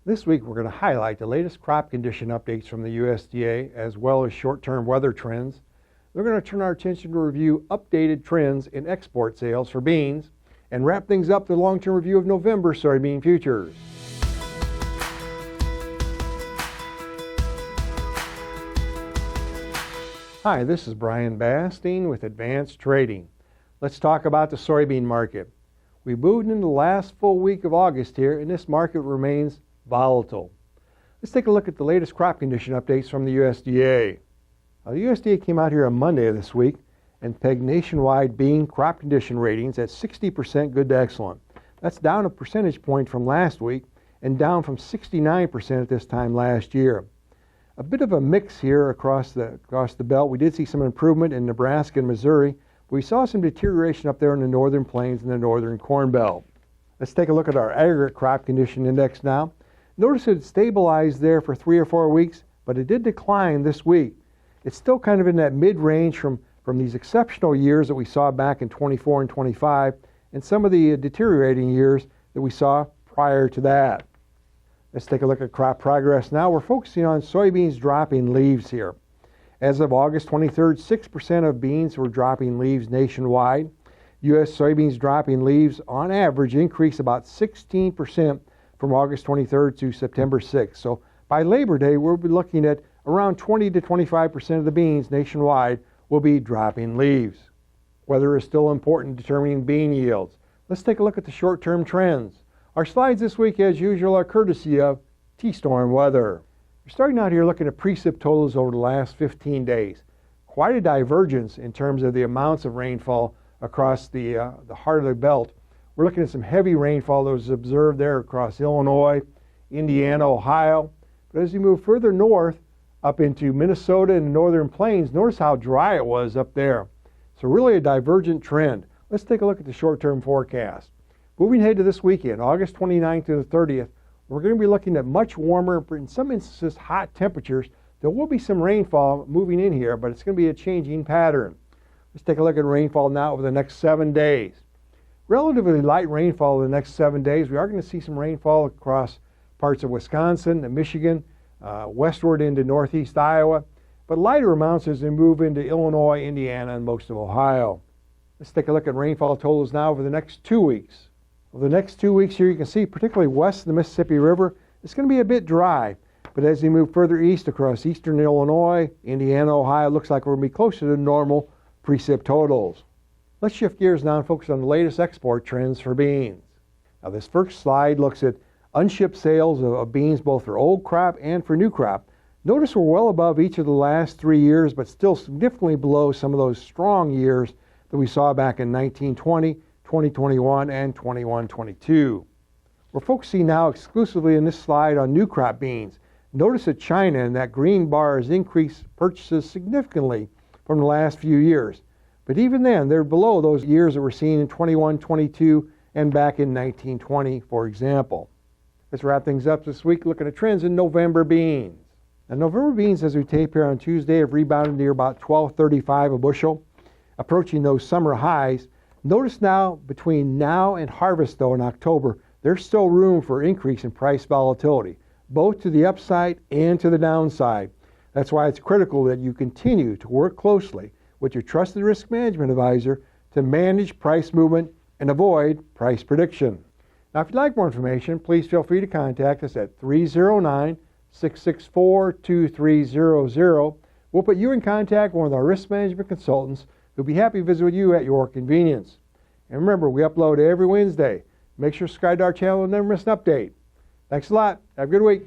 This week we're going to highlight the latest crop condition updates from the USDA as well as short-term weather trends. We're going to turn our attention to review updated trends in export sales for beans and wrap things up with a long-term review of November soybean futures. Hi, this is Brian Basting with Advanced Trading. Let's talk about the soybean market. We moved into the last full week of August here, and this market remains volatile. Let's take a look at the latest crop condition updates from the USDA. The USDA came out here on Monday of this week and pegged nationwide bean crop condition ratings at 60% good to excellent. That's down a percentage point from last week and down from 69% at this time last year. A bit of a mix here across the belt. We did see some improvement in Nebraska and Missouri, but we saw some deterioration up there in the northern plains and the northern corn belt. Let's take a look at our aggregate crop condition index now. Notice it stabilized there for 3 or 4 weeks, but it did decline this week. It's still kind of in that mid-range from these exceptional years that we saw back in 24 and 25 and some of the deteriorating years that we saw prior to that. Let's take a look at crop progress now. We're focusing on soybeans dropping leaves here. As of August 23rd, 6% of beans were dropping leaves nationwide. U.S. soybeans dropping leaves on average increased about 16% from August 23rd to September 6th. So by Labor Day, we'll be looking at around 20 to 25% of the beans nationwide will be dropping leaves. Weather is still important in determining bean yields. Let's take a look at the short-term trends. Our slides this week, as usual, are courtesy of T-Storm Weather. We're starting out here looking at precip totals over the last 15 days. Quite a divergence in terms of the amounts of rainfall across the heart of the belt. We're looking at some heavy rainfall that was observed there across Illinois, Indiana, Ohio. But as you move further north, up into Minnesota and the northern plains, notice how dry it was up there. So really a divergent trend. Let's take a look at the short-term forecast. Moving ahead to this weekend, August 29th to the 30th, we're going to be looking at much warmer, in some instances hot temperatures. There will be some rainfall moving in here, but it's going to be a changing pattern. Let's take a look at rainfall now over the next 7 days. Relatively light rainfall in the next 7 days. We are going to see some rainfall across parts of Wisconsin and Michigan, westward into northeast Iowa, but lighter amounts as they move into Illinois, Indiana, and most of Ohio. Let's take a look at rainfall totals now over the next 2 weeks. Over the next 2 weeks here, you can see, particularly west of the Mississippi River, it's going to be a bit dry. But as you move further east across eastern Illinois, Indiana, Ohio, it looks like we're going to be closer to normal precip totals. Let's shift gears now and focus on the latest export trends for beans. Now this first slide looks at unshipped sales of beans both for old crop and for new crop. Notice we're well above each of the last 3 years, but still significantly below some of those strong years that we saw back in 1920, 2021, and 21-22. We're focusing now exclusively in this slide on new crop beans. Notice that China in that green bar has increased purchases significantly from the last few years. But even then, they're below those years that we're seeing in 21, 22, and back in 1920, for example. Let's wrap things up this week looking at trends in November beans. Now, November beans, as we tape here on Tuesday, have rebounded near about $12.35 a bushel, approaching those summer highs. Notice now, between now and harvest, though, in October, there's still room for increase in price volatility, both to the upside and to the downside. That's why it's critical that you continue to work closely with your trusted risk management advisor to manage price movement and avoid price prediction. Now, if you'd like more information, please feel free to contact us at 309-664-2300. We'll put you in contact with one of our risk management consultants who'll be happy to visit with you at your convenience. And remember, we upload every Wednesday. Make sure to subscribe to our channel and never miss an update. Thanks a lot. Have a good week.